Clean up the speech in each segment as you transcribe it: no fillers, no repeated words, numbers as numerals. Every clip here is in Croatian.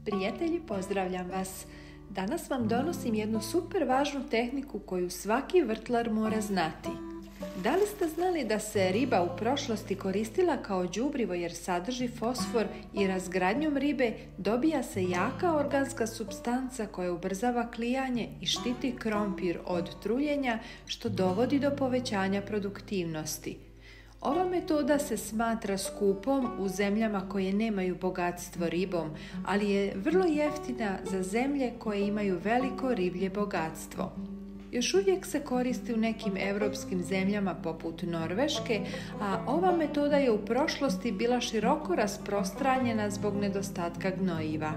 Prijatelji, pozdravljam vas! Danas vam donosim jednu super važnu tehniku koju svaki vrtlar mora znati. Da li ste znali da se riba u prošlosti koristila kao đubrivo jer sadrži fosfor i razgradnjom ribe dobija se jaka organska supstanca koja ubrzava klijanje i štiti krompir od truljenja što dovodi do povećanja produktivnosti. Ova metoda se smatra skupom u zemljama koje nemaju bogatstvo ribom, ali je vrlo jeftina za zemlje koje imaju veliko riblje bogatstvo. Još uvijek se koristi u nekim europskim zemljama poput Norveške, a ova metoda je u prošlosti bila široko rasprostranjena zbog nedostatka gnojiva.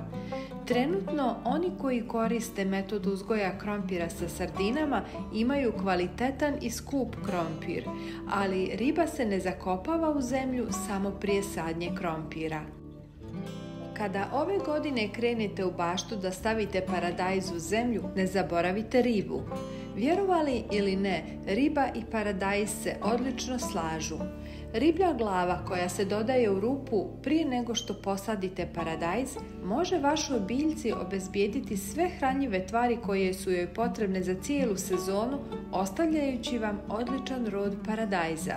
Trenutno oni koji koriste metodu uzgoja krompira sa sardinama imaju kvalitetan i skup krompir, ali riba se ne zakopava u zemlju samo prije sadnje krompira. Kada ove godine krenete u baštu da stavite paradajz u zemlju, ne zaboravite ribu. Vjerovali ili ne, riba i paradajz se odlično slažu. Riblja glava koja se dodaje u rupu prije nego što posadite paradajz može vašoj biljci obezbijediti sve hranjive tvari koje su joj potrebne za cijelu sezonu, ostavljajući vam odličan rod paradajza.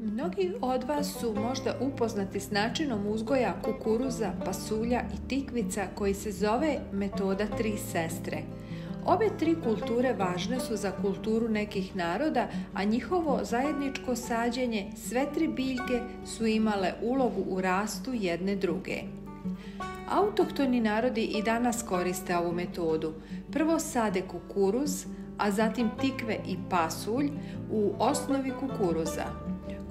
Mnogi od vas su možda upoznati s načinom uzgoja kukuruza, pasulja i tikvica koji se zove metoda 3 sestre. Ove 3 kulture važne su za kulturu nekih naroda, a njihovo zajedničko sađenje sve 3 biljke su imale ulogu u rastu jedne druge. Autohtoni narodi i danas koriste ovu metodu. Prvo sade kukuruz, a zatim tikve i pasulj u osnovi kukuruza.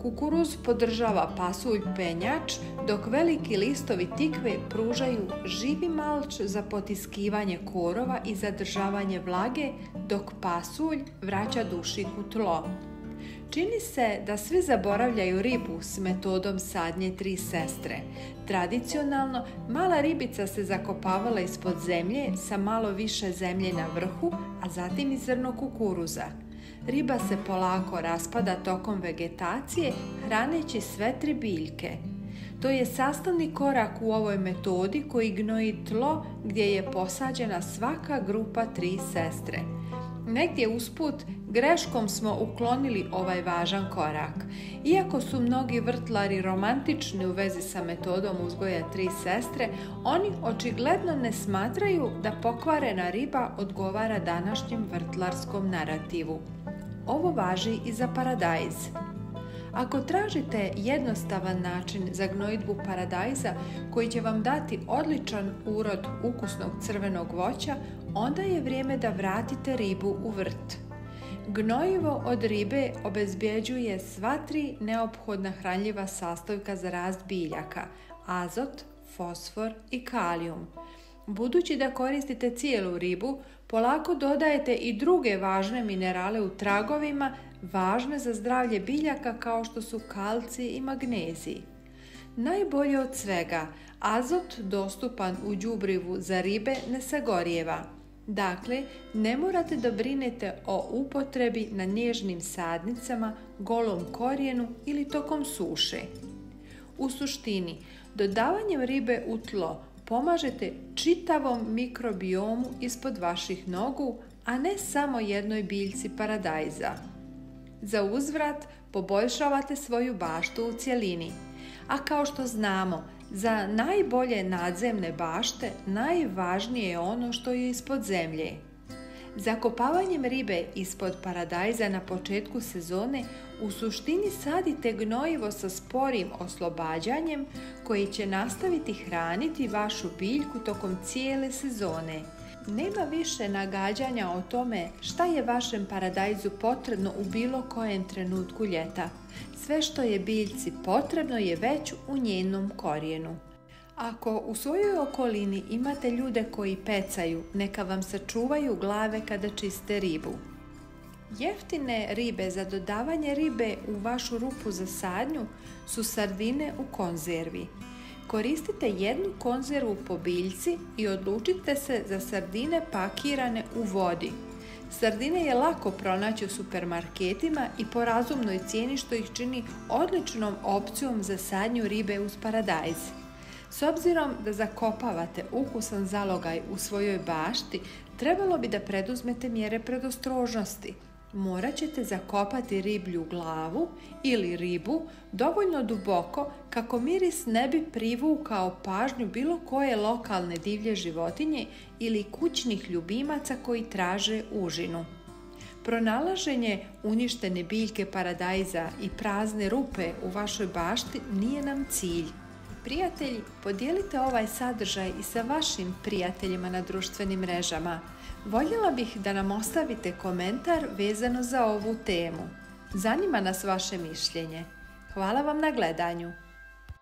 Kukuruz podržava pasulj penjač, dok veliki listovi tikve pružaju živi malč za potiskivanje korova i zadržavanje vlage, dok pasulj vraća dušik u tlo. Čini se da svi zaboravljaju ribu s metodom sadnje 3 sestre. Tradicionalno, mala ribica se zakopavala ispod zemlje sa malo više zemlje na vrhu, a zatim i zrno kukuruza. Riba se polako raspada tokom vegetacije, hraneći sve 3 biljke. To je sastavni korak u ovoj metodi koji gnoji tlo gdje je posađena svaka grupa 3 sestre. Negdje usput greškom smo uklonili ovaj važan korak. Iako su mnogi vrtlari romantični u vezi sa metodom uzgoja 3 sestre, oni očigledno ne smatraju da pokvarena riba odgovara današnjem vrtlarskom narativu. Ovo važi i za paradajz. Ako tražite jednostavan način za gnojidbu paradajza koji će vam dati odličan urod ukusnog crvenog voća, onda je vrijeme da vratite ribu u vrt. Gnojivo od ribe obezbjeđuje sva 3 neophodna hranljiva sastojka za rast biljaka: azot, fosfor i kalijum. Budući da koristite cijelu ribu, polako dodajete i druge važne minerale u tragovima, važne za zdravlje biljaka kao što su kalcij i magnezij. Najbolje od svega, azot dostupan u đubrivu za ribe ne sagorijeva. Dakle, ne morate da brinete o upotrebi na nježnim sadnicama, golom korijenu ili tokom suše. U suštini, dodavanjem ribe u tlo pomažete čitavom mikrobiomu ispod vaših nogu, a ne samo jednoj biljci paradajza. Za uzvrat poboljšavate svoju baštu u cjelini. A kao što znamo, za najbolje nadzemne bašte najvažnije je ono što je ispod zemlje. Zakopavanjem ribe ispod paradajza na početku sezone u suštini sadite gnojivo sa sporim oslobađanjem koji će nastaviti hraniti vašu biljku tokom cijele sezone. Nema više nagađanja o tome šta je vašem paradajzu potrebno u bilo kojem trenutku ljeta. Sve što je biljci potrebno je već u njenom korijenu. Ako u svojoj okolini imate ljude koji pecaju, neka vam sačuvaju glave kada čiste ribu. Jeftine ribe za dodavanje ribe u vašu rupu za sadnju su sardine u konzervi. Koristite jednu konzervu po biljci i odlučite se za sardine pakirane u vodi. Sardine je lako pronaći u supermarketima i po razumnoj cijeni što ih čini odličnom opcijom za sadnju ribe uz paradajz. S obzirom da zakopavate ukusan zalogaj u svojoj bašti, trebalo bi da preduzmete mjere predostrožnosti. Morat ćete zakopati riblju glavu ili ribu dovoljno duboko kako miris ne bi privukao pažnju bilo koje lokalne divlje životinje ili kućnih ljubimaca koji traže užinu. Pronalaženje uništene biljke paradajza i prazne rupe u vašoj bašti nije nam cilj. Prijatelji, podijelite ovaj sadržaj i sa vašim prijateljima na društvenim mrežama. Voljela bih da nam ostavite komentar vezano za ovu temu. Zanima nas vaše mišljenje. Hvala vam na gledanju.